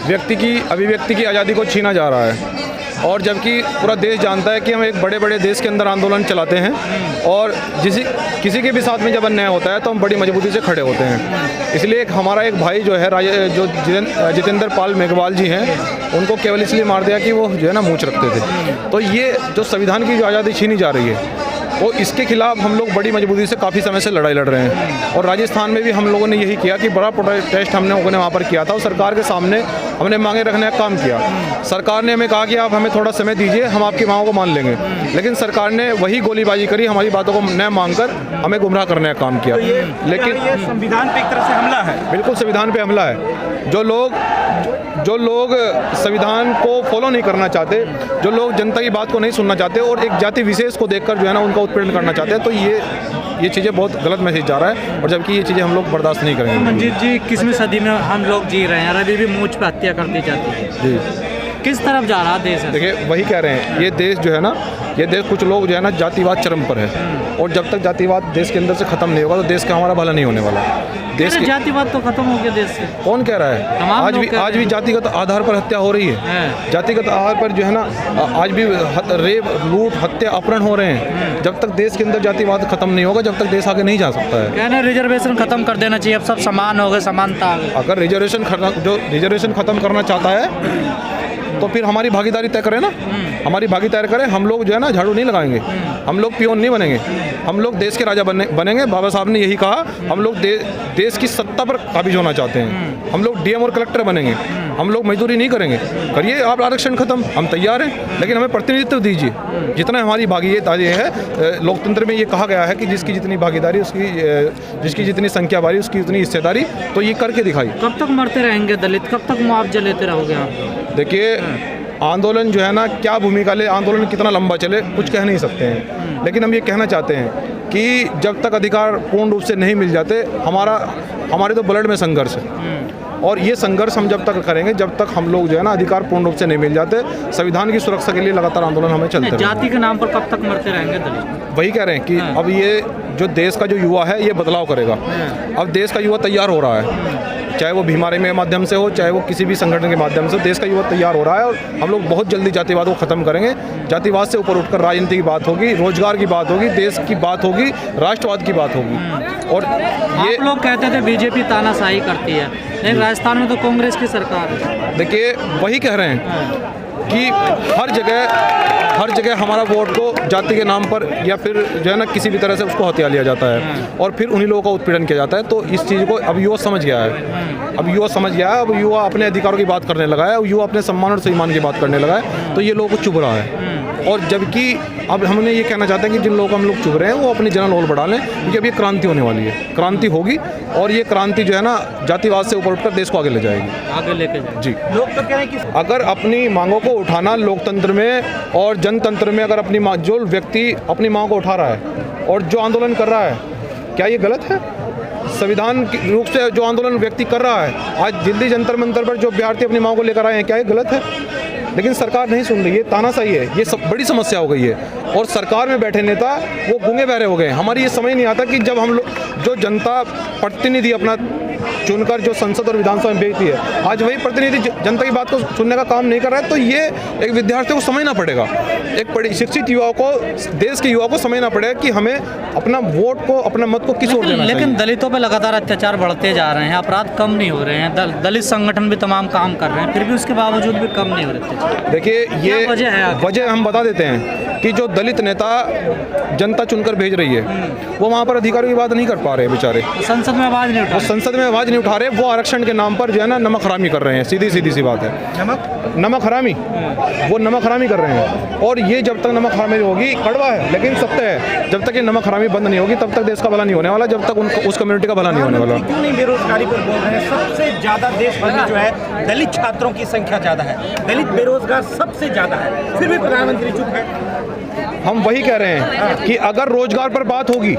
व्यक्ति की अभिव्यक्ति की आज़ादी को छीना जा रहा है, और जबकि पूरा देश जानता है कि हम एक बड़े बड़े देश के अंदर आंदोलन चलाते हैं, और किसी के भी साथ में जब अन्याय होता है तो हम बड़ी मजबूती से खड़े होते हैं। इसलिए हमारा एक भाई जो है जो जितेंद्र पाल मेघवाल जी हैं, उनको केवल इसलिए मार दिया कि वो जो है ना मूंछ रखते थे। तो ये जो संविधान की जो आज़ादी छीनी जा रही है, तो इसके खिलाफ हम लोग बड़ी मजबूती से काफ़ी समय से लड़ाई लड़ रहे हैं। और राजस्थान में भी हम लोगों ने यही किया कि बड़ा प्रोटेस्ट हमने वहाँ पर किया था, और सरकार के सामने हमने मांगे रखने का काम किया। सरकार ने हमें कहा कि आप हमें थोड़ा समय दीजिए, हम आपकी मांगों को मान लेंगे, लेकिन सरकार ने वही गोलीबाजी करी, हमारी बातों को न मानकर हमें गुमराह करने का काम किया। लेकिन ये संविधान पे एक तरह से हमला है। बिल्कुल संविधान पे हमला है। जो लोग संविधान को फॉलो नहीं करना चाहते, जो लोग जनता की बात को नहीं सुनना चाहते और एक जाति विशेष को देखकर जो है ना उनका उत्पीड़न करना चाहते हैं, तो ये चीज़ें बहुत गलत मैसेज जा रहा है, और जबकि ये चीज़ें हम लोग बर्दाश्त नहीं करेंगे। मंजीत जी, 21वीं सदी में हम लोग जी रहे हैं और अभी भी मूंछ पे हत्या कर दी जाती है जी। किस तरफ जा रहा देश है? देखिए, वही कह रहे हैं, ये देश जो है ना, ये देश कुछ लोग जो है ना जातिवाद चरम पर है, और जब तक जातिवाद देश के अंदर से खत्म नहीं होगा तो देश का हमारा भला नहीं होने वाला। देश की जातिवाद तो खत्म हो गया देश से। कौन कह रहा है? आज भी जातिगत आधार पर हत्या हो रही है। जातिगत आधार पर जो है ना आज भी रेप, लूट, हत्या, अपहरण हो रहे हैं। जब तक देश के अंदर जातिवाद खत्म नहीं होगा, जब तक देश आगे नहीं जा सकता है। कहना रिजर्वेशन खत्म कर देना चाहिए, अब सब समान हो गए, समानता आ गई। अगर रिजर्वेशन खत्म करना चाहता है तो फिर हमारी भागीदारी तय करें ना, हमारी भागीदारी करें। हम लोग जो है ना झाड़ू नहीं लगाएंगे, हम लोग पियोन नहीं बनेंगे, हम लोग देश के राजा बनेंगे। बाबा साहब ने यही कहा, हम लोग देश की सत्ता पर काबिज होना चाहते हैं। हम लोग डीएम और कलेक्टर बनेंगे, हम लोग मजदूरी नहीं करेंगे। करिए आप आरक्षण खत्म, हम तैयार हैं, लेकिन हमें प्रतिनिधित्व दीजिए। जितना हमारी भागीदारी है, लोकतंत्र में ये कहा गया है कि जिसकी जितनी भागीदारी जिसकी जितनी संख्या बारी उसकी उतनी हिस्सेदारी, तो ये करके दिखाई। कब तक मरते रहेंगे दलित, कब तक मुआवजा लेते रहोगे आप? देखिए, आंदोलन जो है ना, क्या भूमिका ले, आंदोलन कितना लंबा चले, कुछ कह नहीं सकते हैं, लेकिन हम ये कहना चाहते हैं कि जब तक अधिकार पूर्ण रूप से नहीं मिल जाते, हमारे तो ब्लड में संघर्ष है, और ये संघर्ष हम जब तक करेंगे जब तक हम लोग जो है ना अधिकार पूर्ण रूप से नहीं मिल जाते। संविधान की सुरक्षा के लिए लगातार आंदोलन हमें चलते रहेंगे। जाति के नाम पर कब तक मरते रहेंगे दलित? वही कह रहे हैं कि अब ये जो देश का जो युवा है, ये बदलाव करेगा। अब देश का युवा तैयार हो रहा है, चाहे वो बीमारी के माध्यम से हो, चाहे वो किसी भी संगठन के माध्यम से, देश का युवा तैयार हो रहा है, और हम लोग बहुत जल्दी जातिवाद को खत्म करेंगे। जातिवाद से ऊपर उठकर राजनीति की बात होगी, रोजगार की बात होगी, देश की बात होगी, राष्ट्रवाद की बात होगी। और ये आप लोग कहते थे बीजेपी तानाशाही करती है, लेकिन राजस्थान में तो कांग्रेस की सरकार है। देखिए, वही कह रहे हैं कि हर जगह हमारा वोट को जाति के नाम पर या फिर जो है ना किसी भी तरह से उसको हथिया लिया जाता है, और फिर उन्हीं लोगों का उत्पीड़न किया जाता है। तो इस चीज़ को अब युवा समझ गया है, अब युवा अपने अधिकारों की बात करने लगा है, अब युवा अपने सम्मान और सम्मान की बात करने लगा है, तो ये लोगों को चुभ रहा है। और जबकि अब हमने ये कहना चाहते हैं कि जिन लोगों को हम लोग चुभ रहे हैं वो अपनी जनरल रोल बढ़ा लें, क्योंकि अब ये क्रांति होने वाली है, क्रांति होगी, और ये क्रांति जो है ना जातिवाद से ऊपर उठकर देश को आगे ले जाएगी, आगे लेके जाएगी। जी। लोग तो कह रहे हैं कि अगर अपनी मांगों को उठाना लोकतंत्र में और जनतंत्र में, अगर जो व्यक्ति अपनी मांगों को उठा रहा है और जो आंदोलन कर रहा है, क्या ये गलत है? संविधान के रूप से जो आंदोलन व्यक्ति कर रहा है, आज दिल्ली जंतर मंतर पर जो अभ्यर्थी अपनी मांगों को लेकर आए हैं, क्या ये गलत है? लेकिन सरकार नहीं सुन रही है, तानाशाही है, ये सब बड़ी समस्या हो गई है। और सरकार में बैठे नेता वो गूंगे बहरे हो गए। हमारी ये समझ नहीं आता कि जब हम लोग जो जनता प्रतिनिधि अपना चुनकर जो संसद और विधानसभा में भेजती है, आज वही प्रतिनिधि जनता की बात को सुनने का काम नहीं कर रहा है, तो ये एक विद्यार्थी को समझना पड़ेगा, एक शिक्षित युवा को, देश के युवा को समझना पड़ेगा कि हमें अपना वोट को, अपना मत को किस ओर देना चाहिए। लेकिन दलितों पर लगातार अत्याचार बढ़ते जा रहे हैं, अपराध कम नहीं हो रहे हैं, दलित संगठन भी तमाम काम कर रहे हैं, फिर भी उसके बावजूद भी कम नहीं हो रहे। देखिए, ये वजह हम बता देते हैं कि जो दलित नेता जनता चुनकर भेज रही है, वो वहाँ पर अधिकारियों की बात नहीं कर पा रहे बेचारे, संसद में आवाज़ नहीं उठा रहे। वो आरक्षण के नाम पर जो है ना नमक हरामी कर रहे हैं, सीधी सी बात है, नमक हरामी, वो नमक हरामी कर रहे हैं। और ये जब तक नमक हरामी होगी, कड़वा है लेकिन सत्य है, जब तक ये नमक हरामी बंद नहीं होगी तब तक देश का भला नहीं होने वाला, जब तक उस कम्युनिटी का भला नहीं होने वाला। क्यों नहीं बेरोजगारी पर बोल रहे हैं? सबसे ज्यादा देश भर में जो है दलित छात्रों की संख्या ज्यादा है, दलित बेरोजगार सबसे ज्यादा है, फिर भी प्रधानमंत्री चुप है। हम वही कह रहे हैं कि अगर रोजगार पर बात होगी,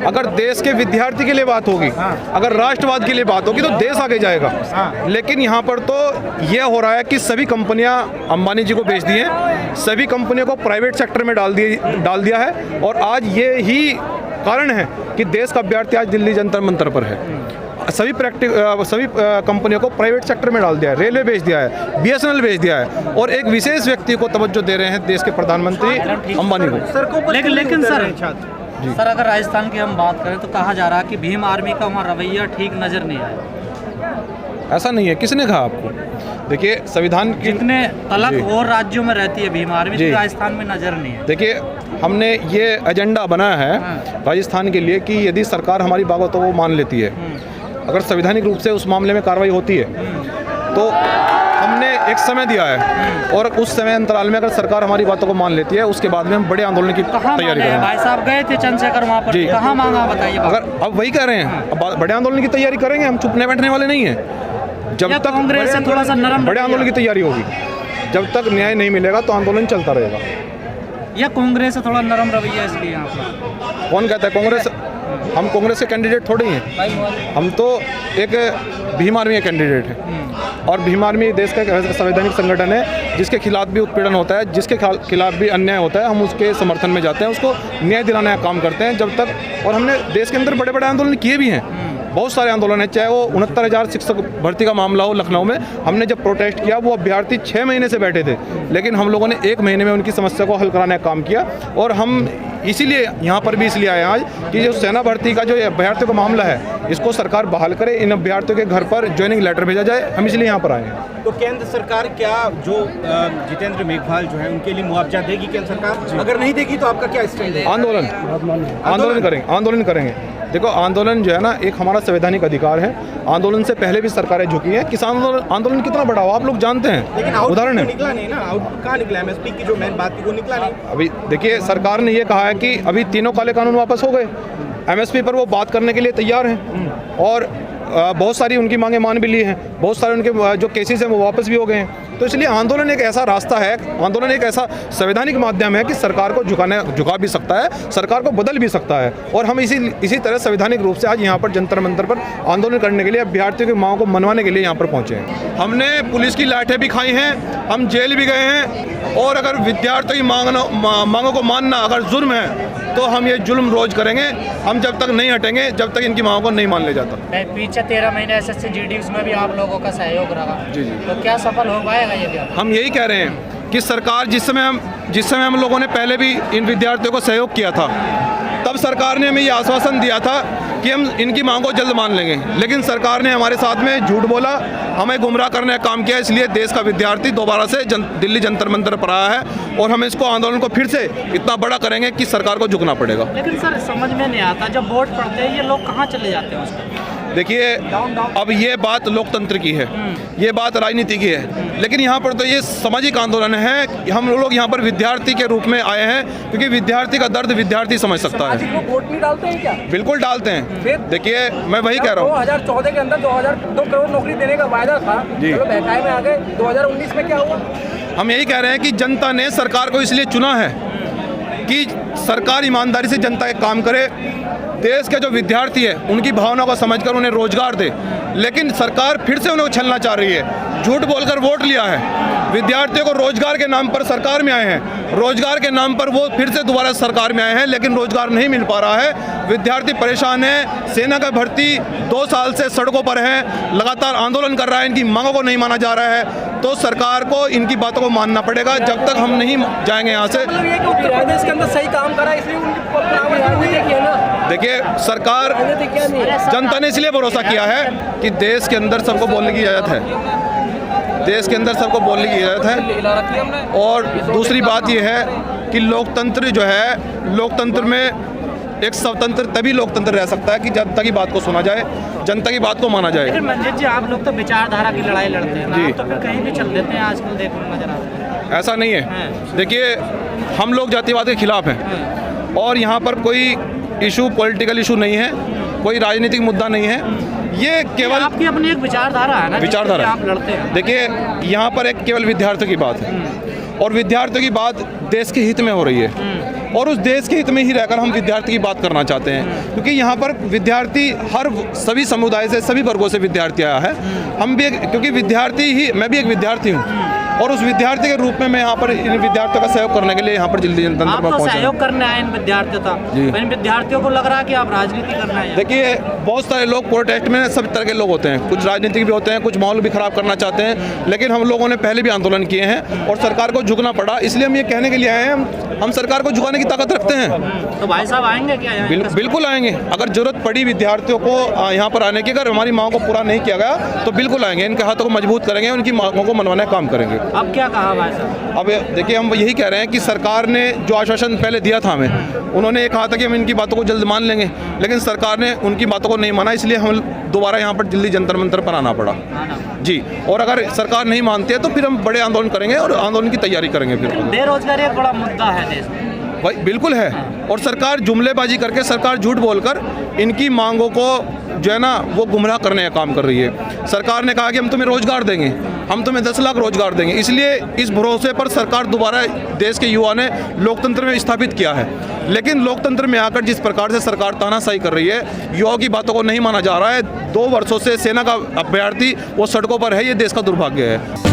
अगर देश के विद्यार्थी के लिए बात होगी, अगर राष्ट्रवाद के लिए बात होगी, तो देश आगे जाएगा। लेकिन यहाँ पर तो यह हो रहा है कि सभी कंपनियां अंबानी जी को बेच दी हैं, सभी कंपनियों को प्राइवेट सेक्टर में डाल दिया है, और आज ये ही कारण है कि देश का अभ्यर्थी आज दिल्ली जंतर मंतर पर है। सभी कंपनियों को प्राइवेट सेक्टर में डाल दिया है, रेलवे बेच दिया है, BSNL बेच दिया है, और एक विशेष व्यक्ति को तवज्जो दे रहे हैं देश के प्रधानमंत्री अंबानी को। सड़कों पर लेकिन क्यों सर नहीं उतर रहे छात्र? सर अगर राजस्थान की हम बात करें तो कहा जा रहा है कि भीम आर्मी का वहाँ रवैया ठीक नज़र नहीं आया। ऐसा नहीं है, किसने कहा आपको? देखिए संविधान की जितने अलग जी। और राज्यों में रहती है भीम आर्मी, जी। तो राजस्थान में नज़र नहीं है। देखिए हमने ये एजेंडा बनाया है राजस्थान के लिए कि यदि सरकार हमारी बातों को मान लेती है, अगर संवैधानिक रूप से उस मामले में कार्रवाई होती है, तो हमने एक समय दिया है, और उस समय अंतराल में अगर सरकार हमारी बातों को मान लेती है, उसके बाद में हम बड़े आंदोलन की कहाँ तैयारी मांगे हैं? करेंगे। भाई साहब गए थे चंद्रशेखर वहाँ पर, जी। कहाँ मांगा बताइए। अगर अब वही कह रहे हैं, अब बड़े आंदोलन की तैयारी करेंगे, हम चुपने बैठने वाले नहीं हैं। जब तक कांग्रेस से थोड़ा सा नरम बड़े आंदोलन की तैयारी होगी, जब तक न्याय नहीं मिलेगा तो आंदोलन चलता रहेगा। या कांग्रेस से थोड़ा नरम रवैया इसलिए यहाँ पर? कौन कहता है कांग्रेस? हम कांग्रेस के कैंडिडेट थोड़े ही हैं, हम तो एक भीम आर्मी के कैंडिडेट हैं। और भीम आर्मी देश का एक संवैधानिक संगठन है जिसके खिलाफ भी उत्पीड़न होता है, जिसके खिलाफ भी अन्याय होता है, हम उसके समर्थन में जाते हैं, उसको न्याय दिलाने का काम करते हैं जब तक। और हमने देश के अंदर बड़े बड़े आंदोलन किए भी हैं, बहुत सारे आंदोलन है, चाहे वो 69,000 शिक्षक भर्ती का मामला हो लखनऊ में। हमने जब प्रोटेस्ट किया, वो अभ्यर्थी 6 महीने से बैठे थे, लेकिन हम लोगों ने 1 महीने में उनकी समस्या को हल कराने का काम किया। और हम इसीलिए यहाँ पर भी इसलिए आए हैं आज कि जो सेना भर्ती का जो अभ्यर्थियों का मामला है, इसको सरकार बहाल करे, इन अभ्यर्थियों के घर पर ज्वाइनिंग लेटर भेजा जाए, हम इसलिए यहाँ पर आए हैं। तो केंद्र सरकार क्या जो जितेंद्र मेघवाल जो है उनके लिए मुआवजा देगी केंद्र सरकार? अगर नहीं देगी तो आपका क्या स्टैंड है? आंदोलन करेंगे। देखो आंदोलन जो है ना, एक हमारा संवैधानिक अधिकार है। आंदोलन से पहले भी सरकारें झुकी हैं। किसान आंदोलन कितना बड़ा हो आप लोग जानते हैं, लेकिन उदाहरण है। निकला नहीं ना, आउटपुट कहाँ निकला? MSP की जो मेन बात थी वो निकला नहीं। अभी देखिए सरकार ने ये कहा है कि अभी तीनों काले कानून वापस हो गए, MSP पर वो बात करने के लिए तैयार हैं, और बहुत सारी उनकी मांगें मान भी ली हैं, बहुत सारे उनके जो केसेस हैं वो वापस भी हो गए हैं। तो इसलिए आंदोलन एक ऐसा रास्ता है, आंदोलन एक ऐसा संवैधानिक माध्यम है कि सरकार को झुका भी सकता है, सरकार को बदल भी सकता है। और हम इसी तरह संवैधानिक रूप से आज यहाँ पर जंतर मंतर पर आंदोलन करने के लिए, अभ्यर्थियों की मांगों को मनवाने के लिए यहाँ पर पहुँचे हैं। हमने पुलिस की लाठें भी खाई हैं, हम जेल भी गए हैं, और अगर विद्यार्थियों की मांगों को मानना अगर जुर्म है तो हम ये जुल्म रोज करेंगे। हम जब तक नहीं हटेंगे, जब तक इनकी मांगों को नहीं मान लिया जाता। पीछे 13 महीने SSC GD उसमें भी आप लोगों का सहयोग रहा। जी। तो क्या सफल हो पाएगा ये भी? हम यही कह रहे हैं कि सरकार जिस समय हम लोगों ने पहले भी इन विद्यार्थियों को सहयोग किया था, तब सरकार ने हमें ये आश्वासन दिया था कि हम इनकी मांग को जल्द मान लेंगे, लेकिन सरकार ने हमारे साथ में झूठ बोला, हमें गुमराह करने का काम किया। इसलिए देश का विद्यार्थी दोबारा से दिल्ली जंतर मंतर पर आया है, और हम इसको आंदोलन को फिर से इतना बड़ा करेंगे कि सरकार को झुकना पड़ेगा। लेकिन सर समझ में नहीं आता, जब वोट पड़ते हैं ये लोग कहाँ चले जाते हैं उसको? देखिए अब ये बात लोकतंत्र की है, ये बात राजनीति की है, लेकिन यहाँ पर तो ये सामाजिक आंदोलन है। हम लोग यहाँ पर विद्यार्थी के रूप में आए हैं, क्योंकि विद्यार्थी का दर्द विद्यार्थी समझ सकता है। वोट नहीं डालते हैं क्या? बिल्कुल डालते हैं। देखिए मैं वही कह रहा हूँ, 2014 के अंदर 2 करोड़ नौकरी देने का वायदा था, चलो बहकाए में आ गए। 2019 में क्या हुआ? हम यही कह रहे हैं कि जनता ने सरकार को इसलिए चुना है कि सरकार ईमानदारी से जनता के काम करे, देश के जो विद्यार्थी है उनकी भावना को समझकर उन्हें रोजगार दे। लेकिन सरकार फिर से उन्हें छलना चाह रही है, झूठ बोलकर वोट लिया है। विद्यार्थियों को रोजगार के नाम पर सरकार में आए हैं, रोजगार के नाम पर वो फिर से दोबारा सरकार में आए हैं, लेकिन रोजगार नहीं मिल पा रहा है। विद्यार्थी परेशान है, सेना का भर्ती 2 साल से सड़कों पर है, लगातार आंदोलन कर रहा है, इनकी मांगों को नहीं माना जा रहा है। तो सरकार को इनकी बातों को मानना पड़ेगा, जब तक हम नहीं जाएंगे यहाँ से। मतलब ये कि उत्तर प्रदेश के अंदर सही काम करा, इसलिए उनकी परावर्तन हुई है ना। देखिए सरकार, जनता ने इसलिए भरोसा किया है कि देश के अंदर सबको बोलने की इजाज़त है, देश के अंदर सबको बोलने की इजाज़त है। और दूसरी बात यह है कि लोकतंत्र जो है, लोकतंत्र में एक स्वतंत्र तभी लोकतंत्र रह सकता है कि जनता की बात को सुना जाए, जनता की बात को माना जाए। लेकिन मंजित जी आप लोग तो विचारधारा की लड़ाई लड़ते हैं ना, जी। तो फिर कहीं भी चल देते हैं आजकल, देखो नजर आता है। ऐसा नहीं है। देखिए हम लोग जातिवाद के खिलाफ हैं, और यहाँ पर कोई इशू पॉलिटिकल इशू नहीं है, कोई राजनीतिक मुद्दा नहीं है, ये केवल आपकी अपनी एक विचारधारा है ना, विचारधारा। आप लड़ते हैं। देखिए यहाँ पर एक केवल विद्यार्थियों की बात है, और विद्यार्थियों की बात देश के हित में हो रही है, और उस देश के हित में ही रहकर हम विद्यार्थी की बात करना चाहते हैं। क्योंकि यहाँ पर विद्यार्थी सभी समुदाय से, सभी वर्गों से विद्यार्थी आया है। हम भी क्योंकि विद्यार्थी ही, मैं भी एक विद्यार्थी हूँ, और उस विद्यार्थी के रूप में मैं यहाँ पर इन विद्यार्थियों का सहयोग करने के लिए यहाँ पर दिल्ली जनता आप दरबार में तो पहुँचा। सहयोग करने आए इन विद्यार्थियों का, जी। इन विद्यार्थियों को लग रहा है कि आप राजनीति करना है। देखिए, बहुत सारे लोग प्रोटेस्ट में सब तरह के लोग होते हैं, कुछ राजनीतिक भी होते हैं, कुछ माहौल भी खराब करना चाहते हैं, लेकिन हम लोगों ने पहले भी आंदोलन किए हैं और सरकार को झुकना पड़ा, इसलिए हम ये कहने के लिए आए हैं हम सरकार को झुकाने की ताकत रखते हैं। तो भाई साहब आएंगे क्या यहाँ? बिल्कुल आएंगे, अगर जरूरत पड़ी विद्यार्थियों को यहाँ पर आने की, अगर हमारी मांगों को पूरा नहीं किया गया तो बिल्कुल आएंगे, इनके हाथों को मजबूत करेंगे, उनकी मांगों को मनवाने का काम करेंगे। अब क्या कहा भाई साहब? अब देखिए, हम यही कह रहे हैं कि सरकार ने जो आश्वासन पहले दिया था हमें, उन्होंने ये कहा था कि हम इनकी बातों को जल्द मान लेंगे, लेकिन सरकार ने उनकी बातों को नहीं माना, इसलिए हम दोबारा यहाँ पर दिल्ली जंतर मंतर पर आना पड़ा जी। और अगर सरकार नहीं मानती है तो फिर हम बड़े आंदोलन करेंगे और आंदोलन की तैयारी करेंगे। फिर बेरोजगारी एक बड़ा मुद्दा है देश में। भाई बिल्कुल है, और सरकार जुमलेबाजी करके, सरकार झूठ बोलकर इनकी मांगों को जो है ना वो गुमराह करने का काम कर रही है। सरकार ने कहा कि हम तुम्हें रोजगार देंगे, हम तुम्हें 10 लाख रोजगार देंगे, इसलिए इस भरोसे पर सरकार दोबारा देश के युवा ने लोकतंत्र में स्थापित किया है। लेकिन लोकतंत्र में आकर जिस प्रकार से सरकार तानाशाही कर रही है, युवाओं की बातों को नहीं माना जा रहा है। 2 वर्षों से सेना का अभ्यर्थी वो सड़कों पर है, ये देश का दुर्भाग्य है।